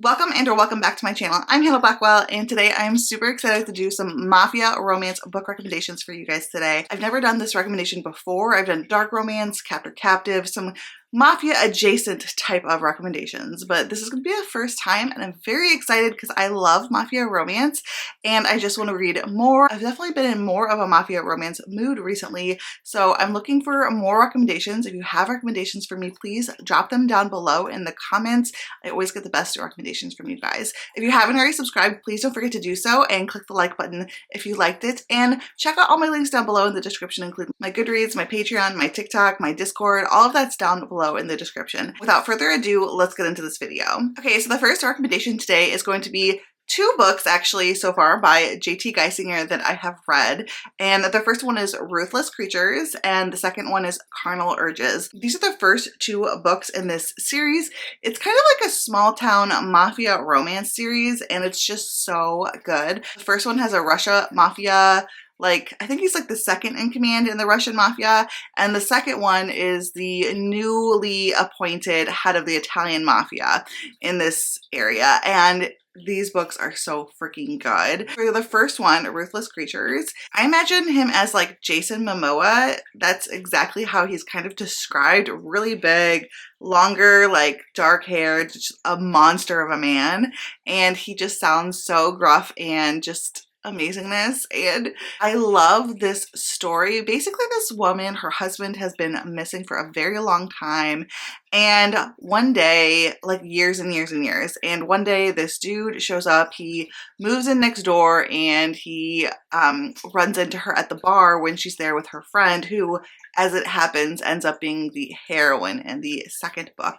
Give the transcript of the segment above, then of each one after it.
Welcome and or welcome back to my channel. I'm Hannah Blackwell and today I'm super excited to do some Mafia Romance book recommendations for you guys today. I've never done this recommendation before. I've done dark romance, captive, some Mafia adjacent type of recommendations, but this is going to be a first time and I'm very excited because I love Mafia Romance and I just want to read more. I've definitely been in more of a Mafia Romance mood recently, so I'm looking for more recommendations. If you have recommendations for me, please drop them down below in the comments. I always get the best recommendations from you guys. If you haven't already subscribed, please don't forget to do so and click the like button if you liked it, and check out all my links down below in the description, including my Goodreads, my Patreon, my TikTok, my Discord. All of that's down below in the description. Without further ado, let's get into this video. Okay, so the first recommendation today is going to be two books actually so far by J.T. Geissinger that I have read, and the first one is Ruthless Creatures and the second one is Carnal Urges. These are the first two books in this series. It's kind of like a small town mafia romance series and it's just so good. The first one has a Russia mafia, I think he's like the second in command in the Russian mafia, and the second one is the newly appointed head of the Italian mafia in this area, and these books are so freaking good. For the first one, Ruthless Creatures, I imagine him as like Jason Momoa. That's exactly how he's kind of described. Really big, longer, like dark hair, just a monster of a man, and he just sounds so gruff and just amazingness. And I love this story. Basically, this woman, her husband has been missing for a very long time, and one day, like years and years and years, and one day this dude shows up. He moves in next door and he runs into her at the bar when she's there with her friend, who, as it happens, ends up being the heroine in the second book.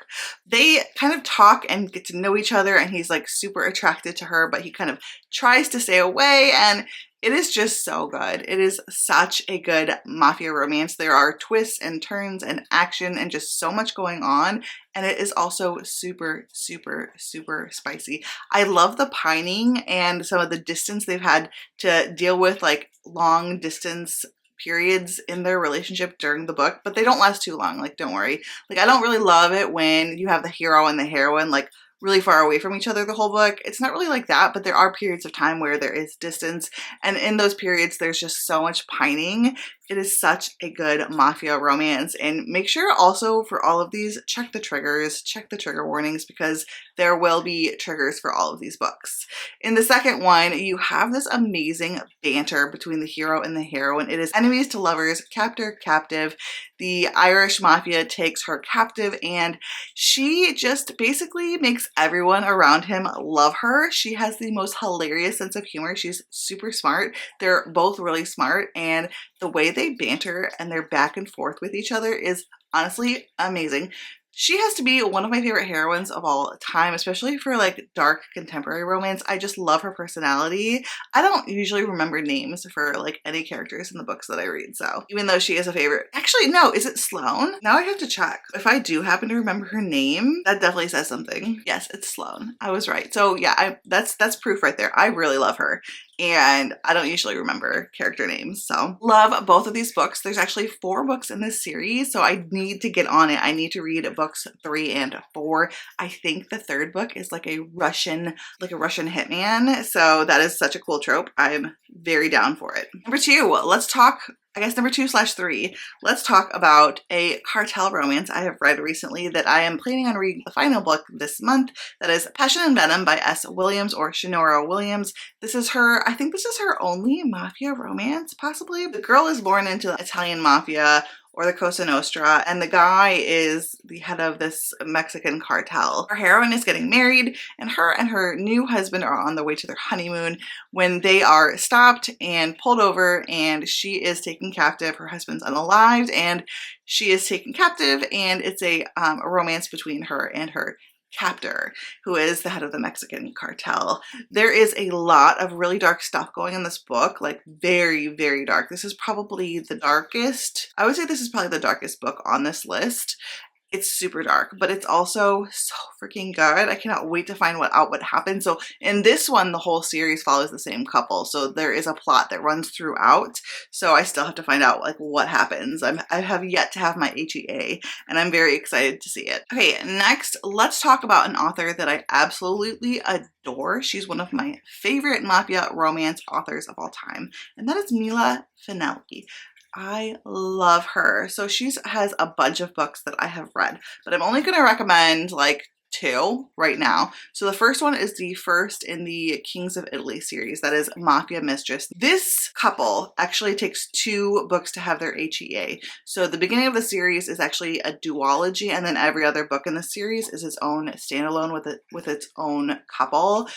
They kind of talk and get to know each other, and he's like super attracted to her, but he kind of tries to stay away, and it is just so good. It is such a good mafia romance. There are twists and turns and action and just so much going on, and it is also super, super, super spicy. I love the pining and some of the distance they've had to deal with, like long distance periods in their relationship during the book, but they don't last too long. Like, don't worry. Like, I don't really love it when you have the hero and the heroine like really far away from each other the whole book. It's not really like that, but there are periods of time where there is distance, and in those periods there's just so much pining. It is such a good mafia romance, and make sure also for all of these, check the triggers, check the trigger warnings, because there will be triggers for all of these books. In the second one, you have this amazing banter between the hero and the heroine. It is enemies to lovers, captive. The Irish mafia takes her captive, and she just basically makes everyone around him love her. She has the most hilarious sense of humor. She's super smart. They're both really smart, and the way they banter and they're back and forth with each other is honestly amazing. She has to be one of my favorite heroines of all time, especially for like dark contemporary romance. I just love her personality. I don't usually remember names for like any characters in the books that I read, so even though she is a favorite. Actually, no, is it Sloane? Now I have to check. If I do happen to remember her name, that definitely says something. Yes, it's Sloane. I was right. So yeah, that's proof right there. I really love her, and I don't usually remember character names, so love both of these books. There's actually 4 books in this series, so I need to get on it. I need to read books 3 and 4. I think the third book is like a Russian hitman, so that is such a cool trope. I'm very down for it. Number 2, let's talk, I guess number 2/3, let's talk about a cartel romance I have read recently that I am planning on reading the final book this month. That is Passion and Venom by S. Williams, or Shinora Williams. This is her, I think this is her only mafia romance, possibly. The girl is born into the Italian mafia, or the Cosa Nostra, and the guy is the head of this Mexican cartel. Our heroine is getting married, and her new husband are on the way to their honeymoon when they are stopped and pulled over, and she is taken captive. Her husband's unalived, and she is taken captive, and it's a romance between her and her captor, who is the head of the Mexican cartel. There is a lot of really dark stuff going in this book, like very, very dark. This is probably the darkest, I would say this is probably the darkest book on this list. It's super dark, but it's also so freaking good. I cannot wait to find out what happens. So in this one, the whole series follows the same couple. So there is a plot that runs throughout. So I still have to find out like what happens. I have yet to have my HEA and I'm very excited to see it. Okay, next, let's talk about an author that I absolutely adore. She's one of my favorite Mafia romance authors of all time, and that is Mila Finelli. I love her. So she has a bunch of books that I have read, but I'm only going to recommend like 2 right now. So the first one is the first in the Kings of Italy series, that is Mafia Mistress. This couple actually takes 2 books to have their HEA. So the beginning of the series is actually a duology, and then every other book in the series is its own standalone with its own couple.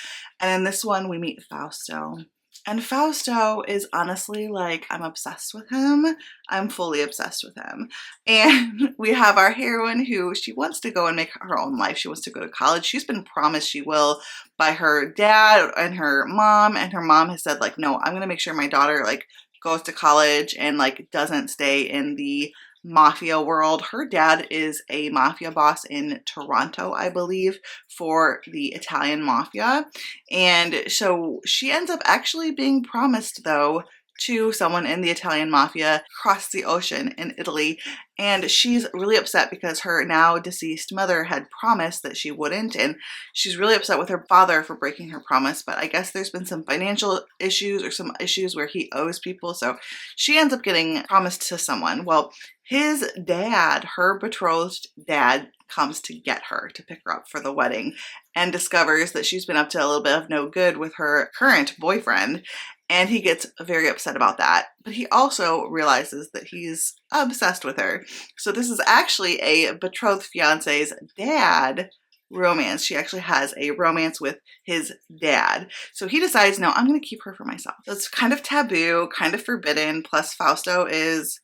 And in this one we meet Fausto. And Fausto is honestly like, I'm obsessed with him. I'm fully obsessed with him. And we have our heroine who she wants to go and make her own life. She wants to go to college. She's been promised she will by her dad and her mom has said like, no, I'm going to make sure my daughter like goes to college and like doesn't stay in the mafia world. Her dad is a mafia boss in Toronto, I believe, for the Italian mafia. And so she ends up actually being promised though to someone in the Italian mafia across the ocean in Italy. And she's really upset because her now deceased mother had promised that she wouldn't, and she's really upset with her father for breaking her promise. But I guess there's been some financial issues or some issues where he owes people, so she ends up getting promised to someone. Well, his dad, her betrothed dad, comes to get her, to pick her up for the wedding, and discovers that she's been up to a little bit of no good with her current boyfriend. And he gets very upset about that. But he also realizes that he's obsessed with her. So this is actually a betrothed fiance's dad romance. She actually has a romance with his dad. So he decides, no, I'm going to keep her for myself. So it's kind of taboo, kind of forbidden. Plus Fausto is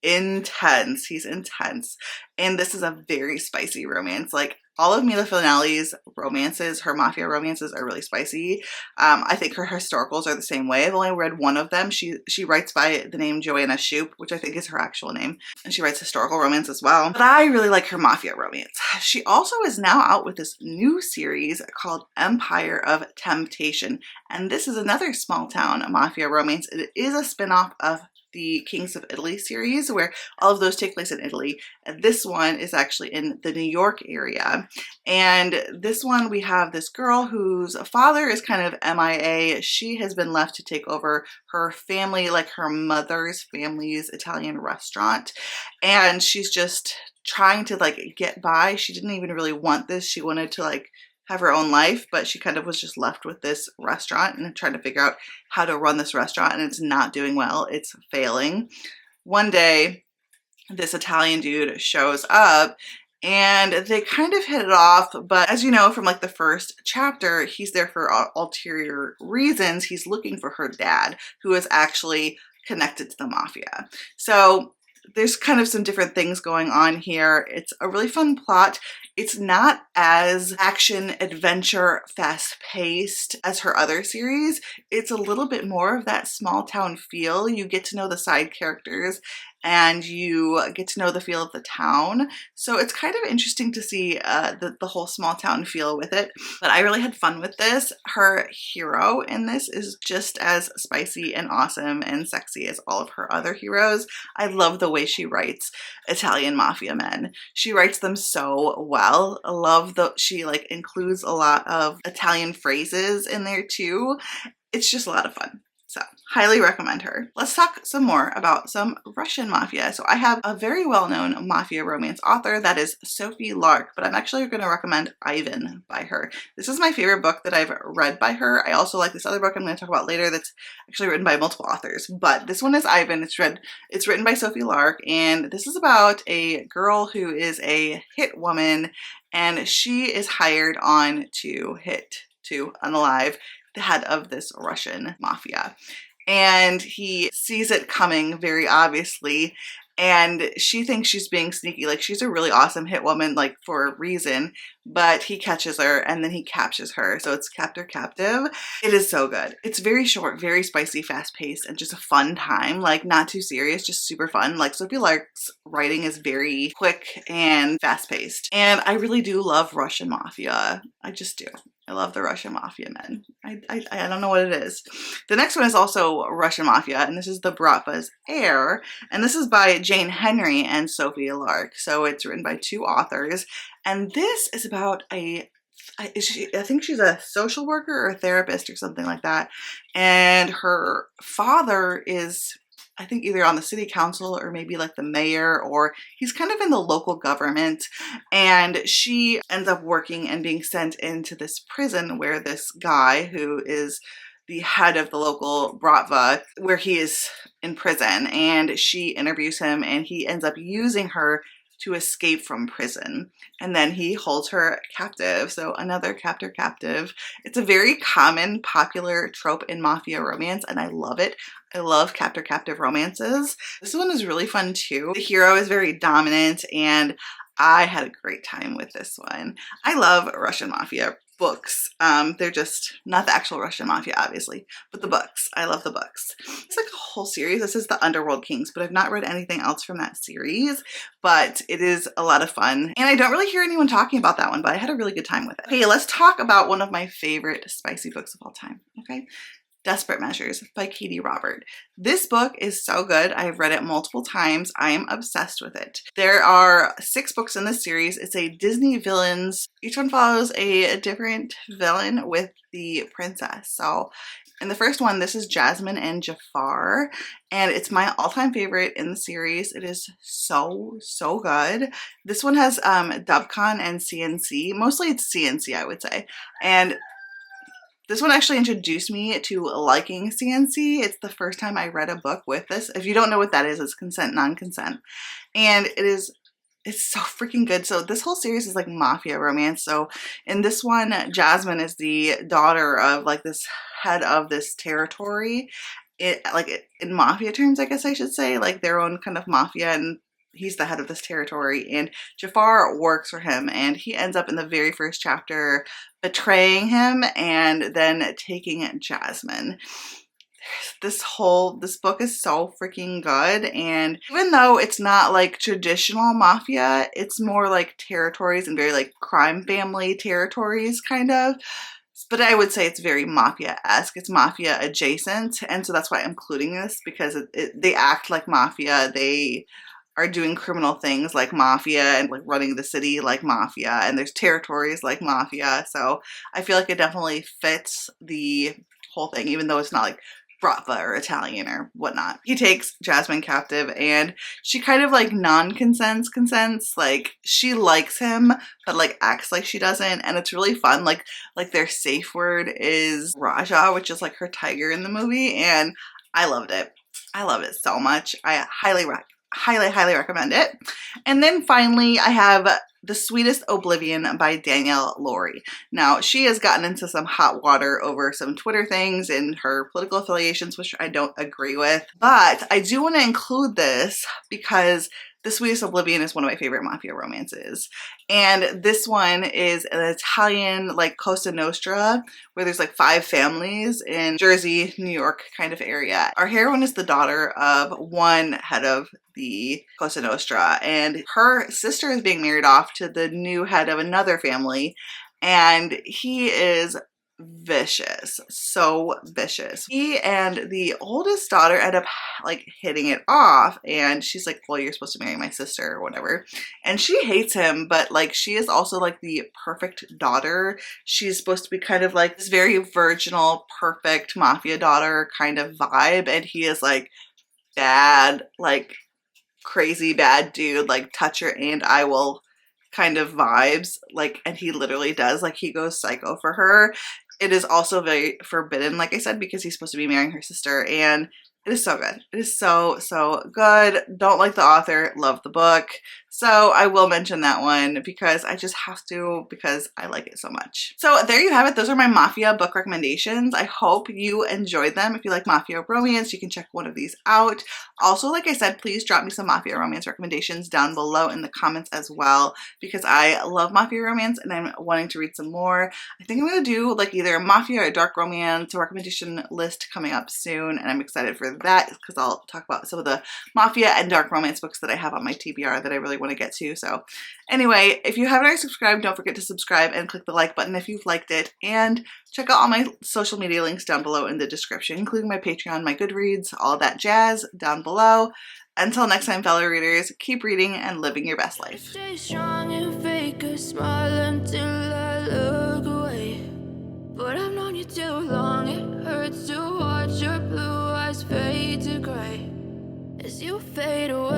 intense. He's intense. And this is a very spicy romance. Like all of Mila Finelli's romances, her mafia romances are really spicy. I think her historicals are the same way. I've only read one of them. She writes by the name Joanna Shoup, which I think is her actual name. And she writes historical romance as well. But I really like her mafia romance. She also is now out with this new series called Empire of Temptation. And this is another small town mafia romance. It is a spinoff of the Kings of Italy series, where all of those take place in Italy. And this one is actually in the New York area. And this one, we have this girl whose father is kind of MIA. She has been left to take over her family, like her mother's family's Italian restaurant. And she's just trying to like get by. She didn't even really want this. She wanted to like have her own life, but she kind of was just left with this restaurant and trying to figure out how to run this restaurant, and it's not doing well. It's failing. One day, this Italian dude shows up and they kind of hit it off, but as you know from like the first chapter, he's there for ulterior reasons. He's looking for her dad, who is actually connected to the mafia. So there's kind of some different things going on here. It's a really fun plot. It's not as action, adventure, fast-paced as her other series. It's a little bit more of that small town feel. You get to know the side characters and you get to know the feel of the town. So it's kind of interesting to see the whole small town feel with it. But I really had fun with this. Her hero in this is just as spicy and awesome and sexy as all of her other heroes. I love the way she writes Italian mafia men. She writes them so well. I love that she like includes a lot of Italian phrases in there too. It's just a lot of fun. So, highly recommend her. Let's talk some more about some Russian mafia. So I have a very well-known mafia romance author, that is Sophie Lark, but I'm actually going to recommend Ivan by her. This is my favorite book that I've read by her. I also like this other book I'm going to talk about later that's actually written by multiple authors, but this one is Ivan. It's written by Sophie Lark, and this is about a girl who is a hit woman, and she is hired on to unalive the head of this Russian mafia. And he sees it coming very obviously, and she thinks she's being sneaky. Like, she's a really awesome hit woman, like, for a reason, but he catches her and then he captures her. So it's Captor Captive. It is so good. It's very short, very spicy, fast paced, and just a fun time. Like, not too serious, just super fun. Like, Sophie Lark's writing is very quick and fast paced. And I really do love Russian Mafia. I just do. I love the Russian Mafia men. I don't know what it is. The next one is also Russian Mafia, and this is The Bratva's Heir. And this is by Jane Henry and Sophie Lark. So it's written by 2 authors. And this is about I think she's a social worker or a therapist or something like that. And her father is, I think, either on the city council or maybe like the mayor, or he's kind of in the local government. And she ends up working and being sent into this prison where this guy who is the head of the local Bratva, where he is in prison, and she interviews him and he ends up using her to escape from prison. And then he holds her captive. So another captor captive. It's a very common, popular trope in Mafia romance, and I love it. I love captor captive romances. This one is really fun too. The hero is very dominant, and I had a great time with this one. I love Russian Mafia books. They're just not the actual Russian Mafia, obviously, but the books. I love the books. It's like a whole series. This is the Underworld Kings, but I've not read anything else from that series, but it is a lot of fun. And I don't really hear anyone talking about that one, but I had a really good time with it. Okay, let's talk about one of my favorite spicy books of all time, okay? Desperate Measures by Katie Robert. This book is so good. I've read it multiple times. I am obsessed with it. There are 6 books in this series. It's a Disney villains. Each one follows a different villain with the princess. So in the first one, this is Jasmine and Jafar, and it's my all-time favorite in the series. It is so good. This one has Dubcon and CNC. Mostly it's CNC, I would say. And this one actually introduced me to liking CNC. It's the first time I read a book with this. If you don't know what that is, it's consent, non-consent. And it's so freaking good. So this whole series is like Mafia romance. So in this one, Jasmine is the daughter of like this head of this territory. In Mafia terms, I guess I should say, like their own kind of mafia, and he's the head of this territory, and Jafar works for him, and he ends up in the very first chapter betraying him and then taking Jasmine. This book is so freaking good, and even though it's not like traditional mafia, it's more like territories and very like crime family territories kind of. But I would say it's very Mafia-esque. It's Mafia adjacent, and so that's why I'm including this, because they act like Mafia. They are doing criminal things like Mafia and like running the city like Mafia, and there's territories like Mafia. So I feel like it definitely fits the whole thing, even though it's not like Bratva or Italian or whatnot. He takes Jasmine captive, and she kind of like consents. Like she likes him, but like acts like she doesn't, and it's really fun. Like their safe word is Raja, which is like her tiger in the movie, and I loved it. I love it so much. I highly recommend it. And then finally, I have The Sweetest Oblivion by Danielle Laurie. Now, she has gotten into some hot water over some Twitter things and her political affiliations, which I don't agree with. But I do want to include this because The Sweetest Oblivion is one of my favorite Mafia romances. And this one is an Italian, like Cosa Nostra, where there's like 5 families in Jersey, New York kind of area. Our heroine is the daughter of one head of the Cosa Nostra, and her sister is being married off to the new head of another family, and he is vicious, so vicious. He and the oldest daughter end up like hitting it off, and she's like, well, you're supposed to marry my sister or whatever, and she hates him, but like she is also like the perfect daughter. She's supposed to be kind of like this very virginal, perfect Mafia daughter kind of vibe, and he is like bad, like crazy bad dude, like touch her and I will kind of vibes, like, and he literally does, like he goes psycho for her. It is also very forbidden, like I said, because he's supposed to be marrying her sister, and it is so good. It is so good. Don't like the author, love the book. So I will mention that one because I just have to, because I like it so much. So there you have it. Those are my Mafia book recommendations. I hope you enjoyed them. If you like Mafia Romance, you can check one of these out. Also, like I said, please drop me some Mafia Romance recommendations down below in the comments as well, because I love Mafia Romance and I'm wanting to read some more. I think I'm going to do like either a Mafia or dark romance recommendation list coming up soon, and I'm excited for that because I'll talk about some of the Mafia and dark romance books that I have on my TBR that I really want to get to. So anyway, if you haven't already subscribed, don't forget to subscribe and click the like button if you've liked it, and check out all my social media links down below in the description, including my Patreon, my Goodreads, all that jazz down below. Until next time, fellow readers, keep reading and living your best life. Stay strong and fake a smile until I look away. But I've known you too long, it hurts to watch your blue eyes fade to gray as you fade away.